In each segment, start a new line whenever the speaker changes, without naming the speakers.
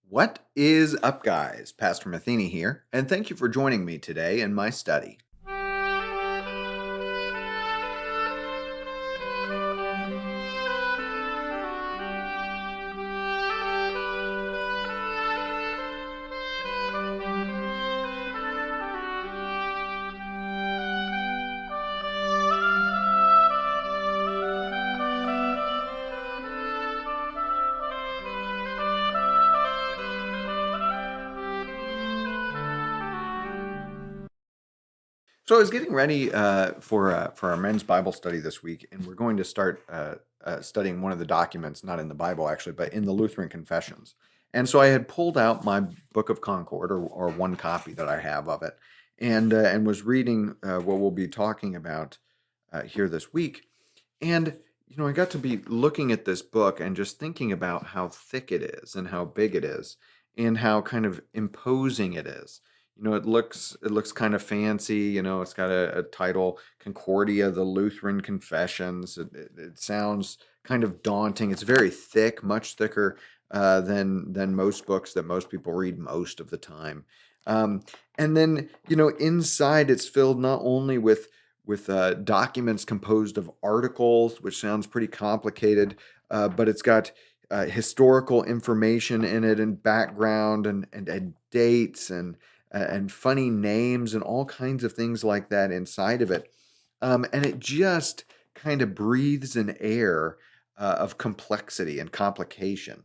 What is up, guys? Pastor Matheny here, and thank you for joining me today in my study. So I was getting ready for our men's Bible study this week, and we're going to start studying one of the documents, not in the Bible actually, but in the Lutheran Confessions. And so I had pulled out my Book of Concord, or one copy that I have of it, and was reading what we'll be talking about here this week. And I got to be looking at this book and just thinking about how thick it is and how big it is and how kind of imposing it is. It looks kind of fancy. It's got a title, Concordia, the Lutheran Confessions. It sounds kind of daunting. It's very thick, much thicker than most books that most people read most of the time. Um, and then inside it's filled not only with documents composed of articles, which sounds pretty complicated, but it's got historical information in it and background and dates and funny names and all kinds of things like that inside of it. And it just kind of breathes an air of complexity and complication.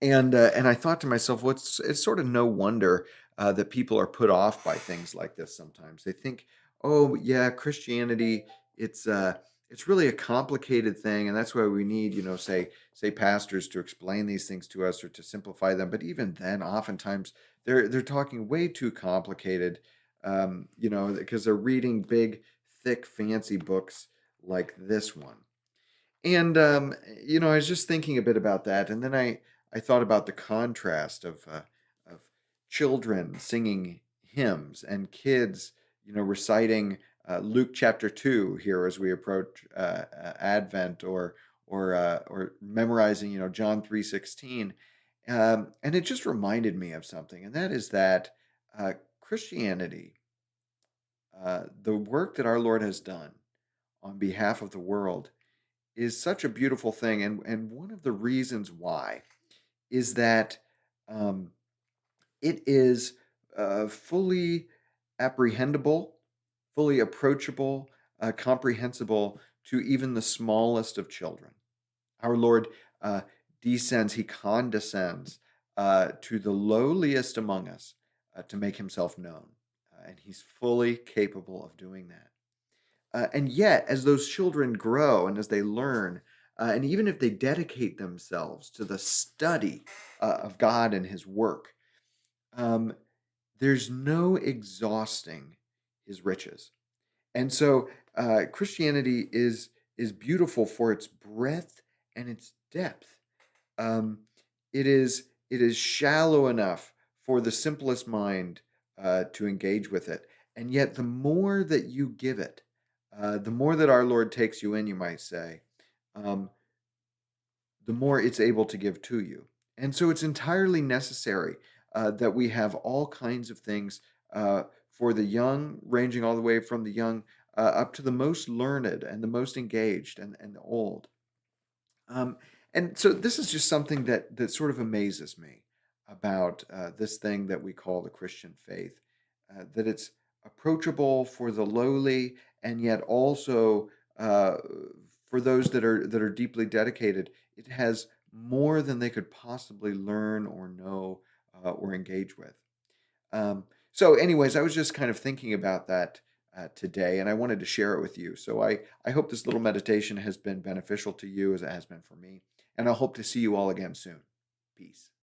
And I thought to myself, it's sort of no wonder that people are put off by things like this sometimes. They think, oh yeah, Christianity, it's uh, it's really a complicated thing, and that's why we need, say pastors to explain these things to us or to simplify them. But even then, oftentimes they're talking way too complicated, because they're reading big, thick, fancy books like this one. And I was just thinking a bit about that, and then I thought about the contrast of children singing hymns and kids, reciting Luke chapter 2 here as we approach Advent, or memorizing, John 3:16, and it just reminded me of something, and that is that Christianity, the work that our Lord has done on behalf of the world, is such a beautiful thing, and one of the reasons why is that um, it is fully apprehendable, fully approachable, comprehensible to even the smallest of children. Our Lord uh, descends, He condescends to the lowliest among us to make Himself known, and He's fully capable of doing that. And yet, as those children grow and as they learn, and even if they dedicate themselves to the study of God and His work, um, there's no exhausting His riches. And so, Christianity is beautiful for its breadth and its depth. Um, it is shallow enough for the simplest mind to engage with it, and yet the more that you give it, the more that our Lord takes you in, you might say, um, the more it's able to give to you. And so it's entirely necessary that we have all kinds of things for the young, ranging all the way from the young up to the most learned and the most engaged and the old. Um, and so this is just something that sort of amazes me about this thing that we call the Christian faith, that it's approachable for the lowly, and yet also for those that are deeply dedicated. It has more than they could possibly learn or know or engage with. So, anyways, I was just kind of thinking about that today, and I wanted to share it with you. So I hope this little meditation has been beneficial to you as it has been for me, and I hope to see you all again soon. Peace.